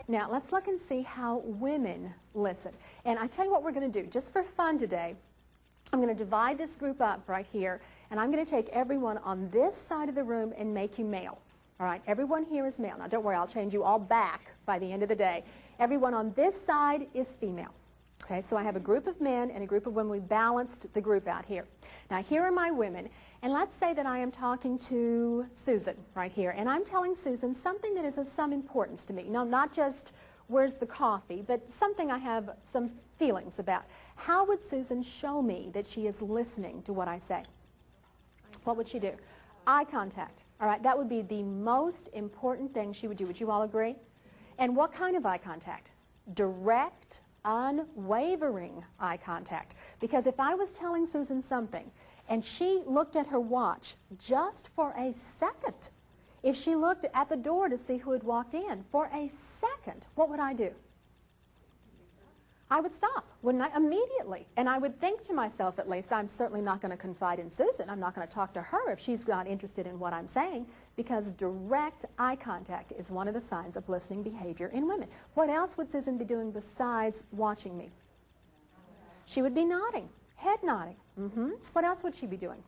Now, let's look and see how women listen. And I tell you what we're going to do. Just for fun today, I'm going to divide this group up right here, and I'm going to take everyone on this side of the room and make you male. All right, everyone here is male. Now, don't worry, I'll change you all back by the end of the day. Everyone on this side is female. Okay, so I have a group of men and a group of women. We balanced the group out here. Now, here are my women. And let's say that I am talking to Susan right here, and I'm telling Susan something that is of some importance to me. No, not just where's the coffee, but something I have some feelings about. How would Susan show me that she is listening to what I say? What would she do? Eye contact. All right, that would be the most important thing she would do. Would you all agree? And what kind of eye contact? Direct, unwavering eye contact. Because if I was telling Susan something and she looked at her watch just for a second, if she looked at the door to see who had walked in for a second, what would I do? I would stop, wouldn't I? Immediately. And I would think to myself, at least, I'm certainly not going to confide in Susan. I'm not going to talk to her if she's not interested in what I'm saying, because direct eye contact is one of the signs of listening behavior in women. What else would Susan be doing besides watching me? She would be nodding, head nodding. What else would she be doing?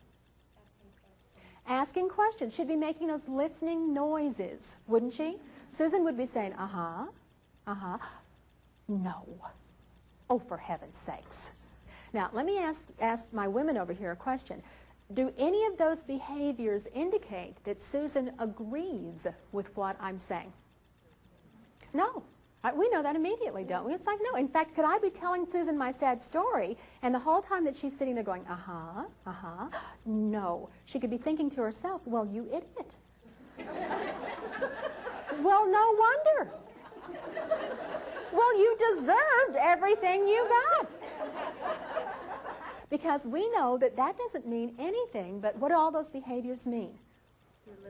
Asking questions. She'd be making those listening noises, wouldn't she? Susan would be saying, no. Oh, for heaven's sakes. Now, let me ask my women over here a question. Do any of those behaviors indicate that Susan agrees with what I'm saying? No. We know that immediately, don't we? It's like, no. In fact, could I be telling Susan my sad story, and the whole time that she's sitting there going, no. She could be thinking to herself, well, you idiot. Well, no wonder. Well, you deserved everything you got. Because we know that that doesn't mean anything, but what do all those behaviors mean?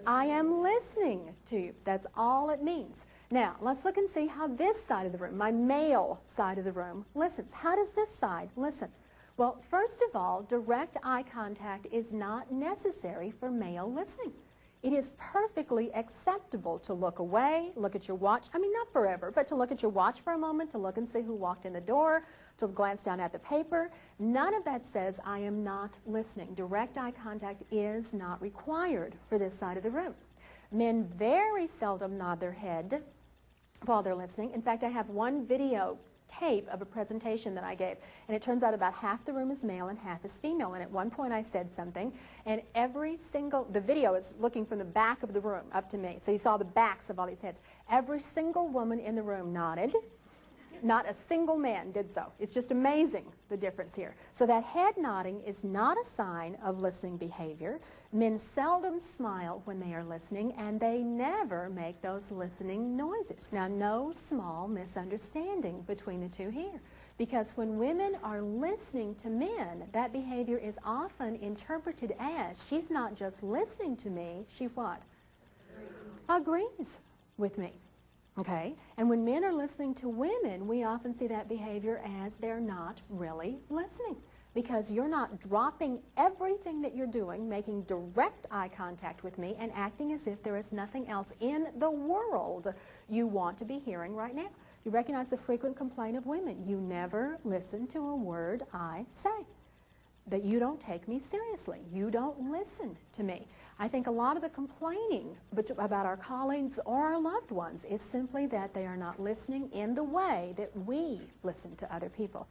I am listening to you. That's all it means. Now, let's look and see how this side of the room, my male side of the room, listens. How does this side listen? Well, first of all, direct eye contact is not necessary for male listening. It is perfectly acceptable to look away, look at your watch. I mean, not forever, but to look at your watch for a moment, to look and see who walked in the door, to glance down at the paper. None of that says I am not listening. Direct eye contact is not required for this side of the room. Men very seldom nod their head while they're listening. In fact, I have one video tape of a presentation that I gave, and it turns out about half the room is male and half is female. And at one point I said something, and the video is looking from the back of the room up to me, so you saw the backs of all these heads. Every single woman in the room nodded. Not a single man did so. It's just amazing, the difference here. So that head nodding is not a sign of listening behavior. Men seldom smile when they are listening, and they never make those listening noises. Now, no small misunderstanding between the two here. Because when women are listening to men, that behavior is often interpreted as, she's not just listening to me, she what? Agrees with me. Okay? And when men are listening to women, we often see that behavior as they're not really listening. Because you're not dropping everything that you're doing, making direct eye contact with me, and acting as if there is nothing else in the world you want to be hearing right now. You recognize the frequent complaint of women. You never listen to a word I say. That you don't take me seriously. You don't listen to me. I think a lot of the complaining about our colleagues or our loved ones is simply that they are not listening in the way that we listen to other people.